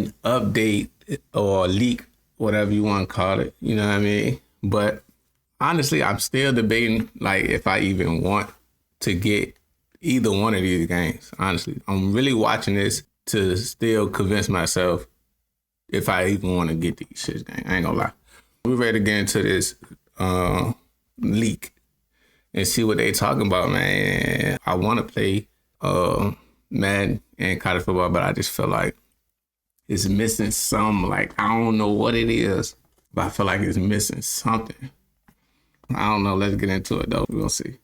Madden update or leak, whatever you want to call it. You know what I mean? But honestly, I'm still debating like if I even want to get either one of these games. Honestly, I'm really watching this to still convince myself if I even want to get these shit games. I ain't gonna lie. We're ready to get into this leak and see what they talking about, man. I want to play Madden and college football, but I just feel like it's missing some. Like, I don't know what it is, but I feel like it's missing something. I don't know. Let's get into it, though. We'll see.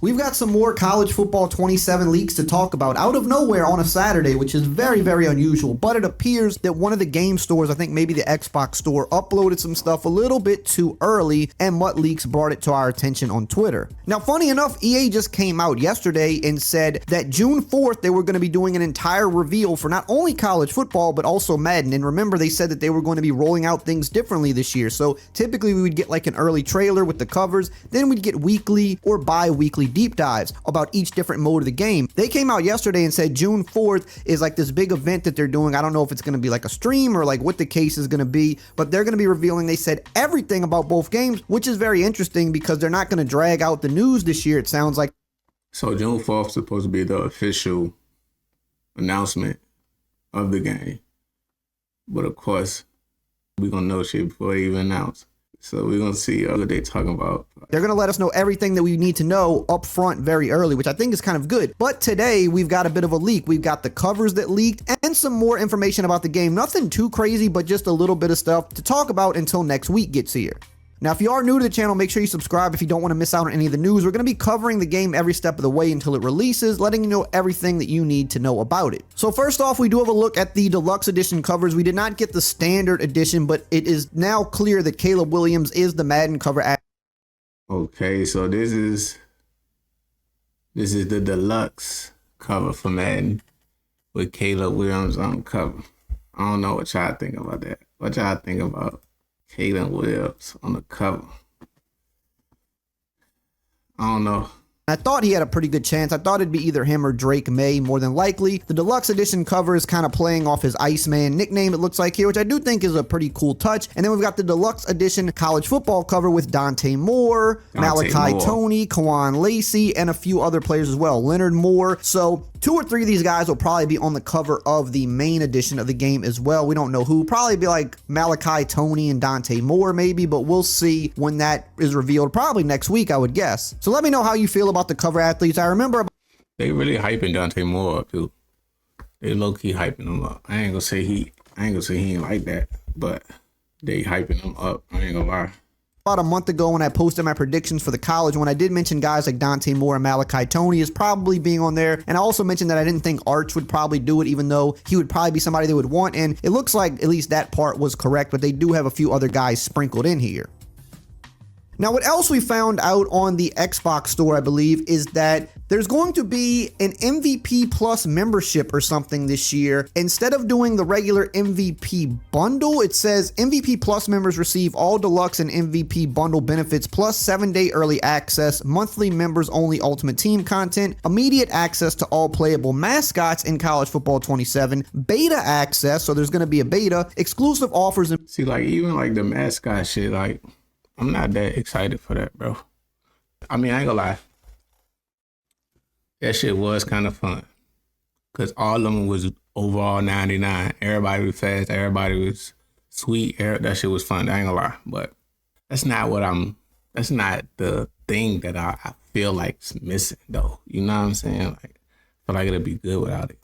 We've got some more college football 27 leaks to talk about out of nowhere on a Saturday, which is very, very unusual. But it appears that one of the game stores, I think maybe the Xbox store, uploaded some stuff a little bit too early, and Mutt Leaks brought it to our attention on Twitter. Now, funny enough, EA just came out yesterday and said that June 4th, they were going to be doing an entire reveal for not only college football, but also Madden. And remember, they said that they were going to be rolling out things differently this year. So typically we would get like an early trailer with the covers, then we'd get weekly or bi-weekly deep dives about each different mode of the game. They came out yesterday and said June 4th is like this big event that they're doing. I don't know if it's going to be like a stream or like what the case is going to be, but they're going to be revealing, they said, everything about both games, which is very interesting because they're not going to drag out the news this year, it sounds like. So June 4th is supposed to be the official announcement of the game. But of course, we're going to know shit before they even announce. So we're going to see what they're talking about. They're going to let us know everything that we need to know up front very early, which I think is kind of good. But today, we've got a bit of a leak. We've got the covers that leaked and some more information about the game. Nothing too crazy, but just a little bit of stuff to talk about until next week gets here. Now, if you are new to the channel, make sure you subscribe if you don't want to miss out on any of the news. We're going to be covering the game every step of the way until it releases, letting you know everything that you need to know about it. So first off, we do have a look at the deluxe edition covers. We did not get the standard edition, but it is now clear that Caleb Williams is the Madden cover. Okay, so this is the deluxe cover for Madden with Caleb Williams on the cover. I don't know what y'all think about that. What y'all think about Caleb Williams on the cover? I don't know. I thought he had a pretty good chance. I thought it'd be either him or Drake May, more than likely. The deluxe edition cover is kind of playing off his Iceman nickname, it looks like here, which I do think is a pretty cool touch. And then we've got the deluxe edition college football cover with Dante Moore, Malachi Tony, Kawan Lacey, and a few other players as well, Leonard Moore. So 2 or 3 of these guys will probably be on the cover of the main edition of the game as well. We don't know who. Probably be like Malachi Tony and Dante Moore maybe, but we'll see when that is revealed. Probably next week, I would guess. So let me know how you feel about the cover athletes. I remember they really hyping Dante Moore up too. They low-key hyping him up. I ain't gonna say he ain't like that, but they hyping him up. I ain't gonna lie. About a month ago when I posted my predictions for the college, when I did mention guys like Dante Moore and Malachi Tony is probably being on there, and I also mentioned that I didn't think Arch would probably do it, even though he would probably be somebody they would want, and it looks like at least that part was correct, but they do have a few other guys sprinkled in here. Now, what else we found out on the Xbox store, I believe, is that there's going to be an MVP Plus membership or something this year. Instead of doing the regular MVP bundle, it says MVP Plus members receive all deluxe and MVP bundle benefits plus 7-day early access, monthly members only Ultimate Team content, immediate access to all playable mascots in College Football 27, beta access, so there's going to be a beta, exclusive offers. See, like, even like the mascot shit, like, I'm not that excited for that, bro. I mean, I ain't gonna lie. That shit was kind of fun. Because all of them was overall 99. Everybody was fast. Everybody was sweet. That shit was fun. I ain't gonna lie. But that's not the thing that I feel like's missing, though. You know what I'm saying? Like, I feel like it'll be good without it.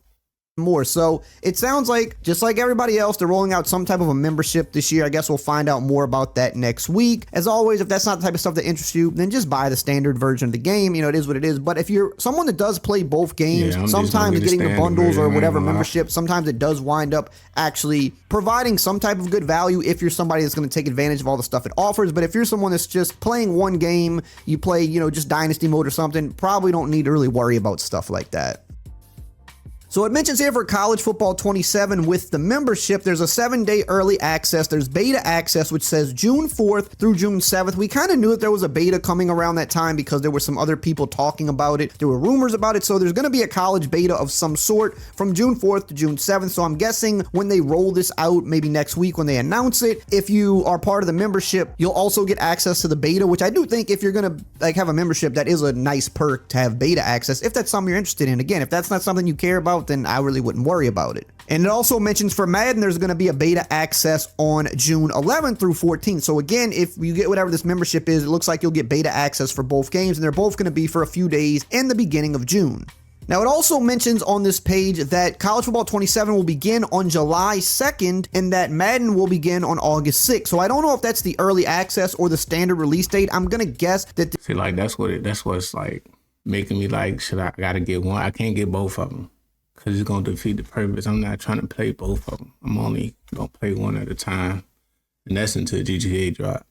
More. So it sounds like, just like everybody else, they're rolling out some type of a membership this year. I guess we'll find out more about that next week. As always, if that's not the type of stuff that interests you, then just buy the standard version of the game. You know, it is what it is. But if you're someone that does play both games, sometimes getting the bundles or whatever membership, sometimes it does wind up actually providing some type of good value if you're somebody that's going to take advantage of all the stuff it offers. But if you're someone that's just playing one game, you play, you know, just Dynasty mode or something, probably don't need to really worry about stuff like that. So it mentions here for College Football 27 with the membership, there's a 7-day early access. There's beta access, which says June 4th through June 7th. We kind of knew that there was a beta coming around that time because there were some other people talking about it. There were rumors about it. So there's going to be a college beta of some sort from June 4th to June 7th. So I'm guessing when they roll this out, maybe next week when they announce it, if you are part of the membership, you'll also get access to the beta, which I do think if you're going to have a membership, that is a nice perk to have beta access if that's something you're interested in. Again, if that's not something you care about, then I really wouldn't worry about it. And it also mentions for Madden, there's going to be a beta access on June 11th through 14th. So again, if you get whatever this membership is, it looks like you'll get beta access for both games, and they're both going to be for a few days in the beginning of June. Now, it also mentions on this page that College Football 27 will begin on July 2nd and that Madden will begin on August 6th. So I don't know if that's the early access or the standard release date. I'm going to guess that... See, like, that's what's like making me like, I gotta get one? I can't get both of them because it's going to defeat the purpose. I'm not trying to play both of them. I'm only going to play one at a time, and that's until GTA drop.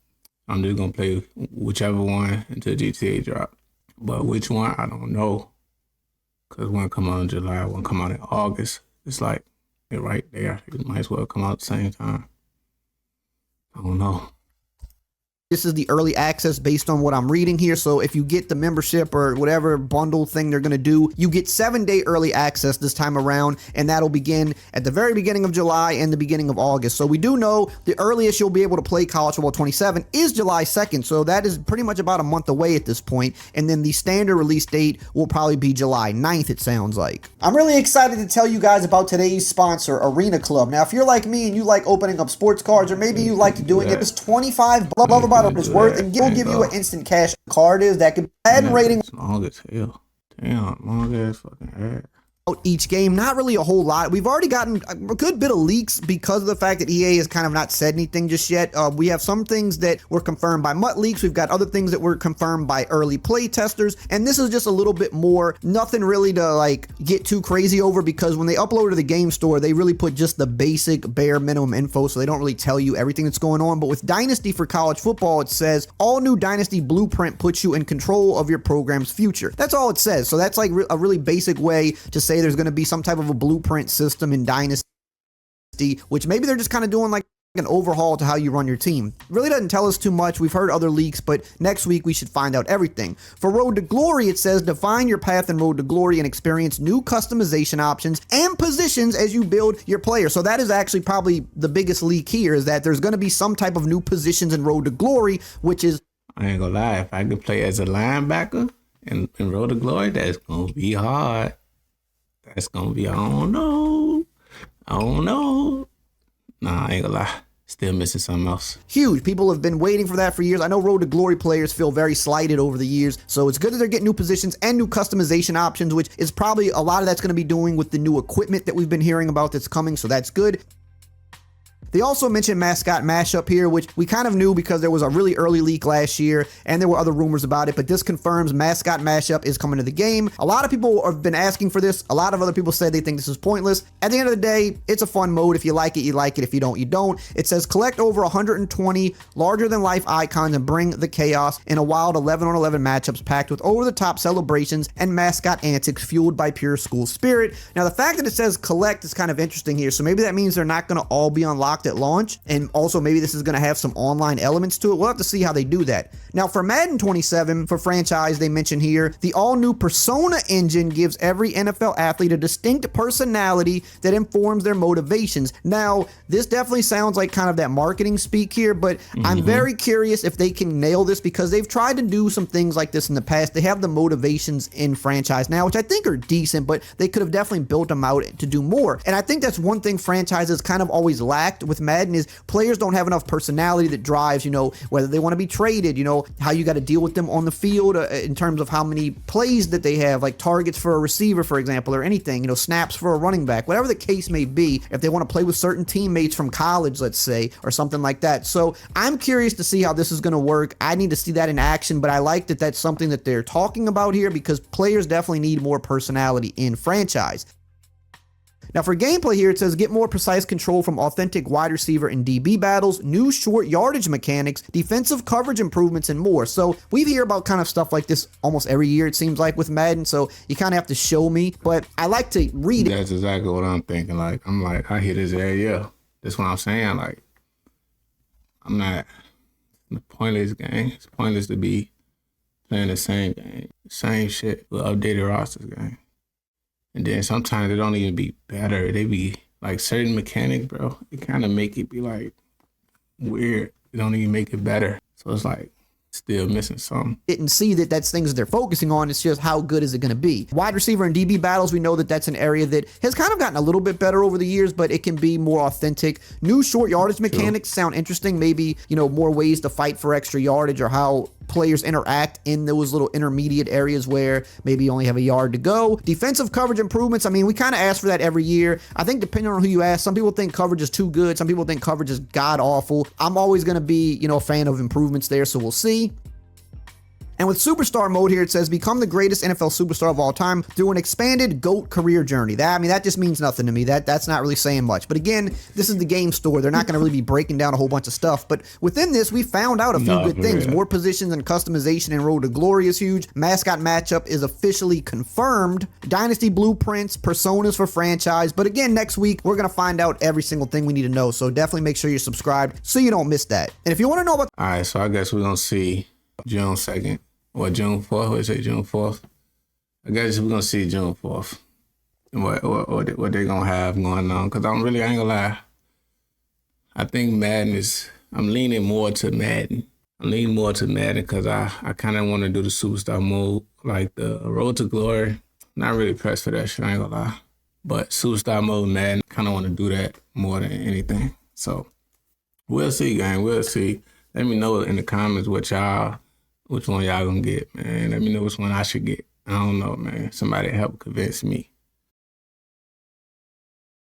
I'm just going to play whichever one until GTA drop. But which one, I don't know. Because one come out in July, one come out in August. It's like, they're right there. It might as well come out at the same time. I don't know. This is the early access based on what I'm reading here. So if you get the membership or whatever bundle thing they're going to do, you get 7-day early access this time around, and that'll begin at the very beginning of July and the beginning of August. So we do know the earliest you'll be able to play College Football 27 is July 2nd. So that is pretty much about a month away at this point. And then the standard release date will probably be July 9th, it sounds like. I'm really excited to tell you guys about today's sponsor, Arena Club. Now, if you're like me and you like opening up sports cards, or maybe you like doing it, it's 25 blah, blah, blah, is worth, and we'll give you an instant cash card is that can add rating. Long as hell. Damn, long ass fucking ad. Each game, not really a whole lot. We've already gotten a good bit of leaks because of the fact that EA has kind of not said anything just yet. We have some things that were confirmed by MUT leaks. We've got other things that were confirmed by early play testers, and this is just a little bit more, nothing really to like get too crazy over, because when they upload to the game store, they really put just the basic bare minimum info, so they don't really tell you everything that's going on. But with Dynasty for college football, it says all new Dynasty blueprint puts you in control of your program's future. That's all it says. So that's like a really basic way to say there's going to be some type of a blueprint system in Dynasty, which maybe they're just kind of doing like an overhaul to how you run your team. Really doesn't tell us too much. We've heard other leaks, but next week we should find out everything. For Road to Glory, it says define your path in Road to Glory and experience new customization options and positions as you build your player. So that is actually probably the biggest leak here, is that there's going to be some type of new positions in Road to Glory, which is... I ain't gonna lie, if I can play as a linebacker in Road to Glory, that's gonna be hard. That's gonna be, I don't know. Nah, I ain't gonna lie. Still missing something else. Huge. People have been waiting for that for years. I know Road to Glory players feel very slighted over the years, so it's good that they're getting new positions and new customization options, which is probably a lot of that's going to be doing with the new equipment that we've been hearing about that's coming, so that's good. They also mentioned Mascot Mashup here, which we kind of knew because there was a really early leak last year and there were other rumors about it, but this confirms Mascot Mashup is coming to the game. A lot of people have been asking for this. A lot of other people said they think this is pointless. At the end of the day, it's a fun mode. If you like it, you like it. If you don't, you don't. It says collect over 120 larger-than-life icons and bring the chaos in a wild 11-on-11 matchups packed with over-the-top celebrations and mascot antics fueled by pure school spirit. Now, the fact that it says collect is kind of interesting here, so maybe that means they're not going to all be unlocked at launch, and also maybe this is going to have some online elements to it. We'll have to see how they do that. Now, for Madden 27, for franchise, they mention here, the all-new Persona engine gives every NFL athlete a distinct personality that informs their motivations. Now, this definitely sounds like kind of that marketing speak here, but I'm very curious if they can nail this, because they've tried to do some things like this in the past. They have the motivations in franchise now, which I think are decent, but they could have definitely built them out to do more. And I think that's one thing franchises kind of always lacked with Madden, is players don't have enough personality that drives, whether they want to be traded, how you got to deal with them on the field in terms of how many plays that they have, like targets for a receiver, for example, or anything, snaps for a running back, whatever the case may be, if they want to play with certain teammates from college, let's say, or something like that. So I'm curious to see how this is going to work. I need to see that in action, but I like that that's something that they're talking about here, because players definitely need more personality in franchise. Now for gameplay here, it says get more precise control from authentic wide receiver and DB battles, new short yardage mechanics, defensive coverage improvements, and more. So we hear about kind of stuff like this almost every year, it seems like, with Madden. So you kind of have to show me, but I like to read it. That's exactly what I'm thinking. Like, I'm like, I hear this every year. That's what I'm saying. Like, I'm not in a pointless game. It's pointless to be playing the same game, same shit with updated rosters game. And then sometimes they don't even be better. They be like certain mechanics, bro. It kind of make it be like weird. It don't even make it better. So it's like still missing something. And see that that's things that they're focusing on. It's just how good is it going to be. Wide receiver and DB battles, we know that that's an area that has kind of gotten a little bit better over the years, but it can be more authentic. New short yardage mechanics sound interesting. Maybe, you know, more ways to fight for extra yardage, or how players interact in those little intermediate areas where maybe you only have a yard to go. Defensive coverage improvements. I mean, we kind of ask for that every year. I think depending on who you ask, some people think coverage is too good. Some people think coverage is god awful. I'm always going to be, you know, a fan of improvements there. So we'll see. And with Superstar Mode here, it says become the greatest NFL superstar of all time through an expanded GOAT career journey. That just means nothing to me. That's not really saying much. But again, this is the game store. They're not going to really be breaking down a whole bunch of stuff. But within this, we found out a few good things. More positions and customization in Road to Glory is huge. Mascot matchup is officially confirmed. Dynasty blueprints, personas for franchise. But again, next week, we're going to find out every single thing we need to know. So definitely make sure you're subscribed so you don't miss that. And if you want to know about... All right, so I guess we're going to see June 2nd. Or June 4th, what say June 4th? I guess we're going to see June 4th. And what they're going to have going on. Because I ain't going to lie. I think Madden is, I'm leaning more to Madden. I'm leaning more to Madden because I kind of want to do the Superstar Mode. Like the Road to Glory. Not really pressed for that shit, I ain't going to lie. But Superstar Mode, Madden, kind of want to do that more than anything. So we'll see, gang. We'll see. Let me know in the comments which one y'all gonna get, man. Let me know which one I should get. I don't know, man. Somebody help convince me.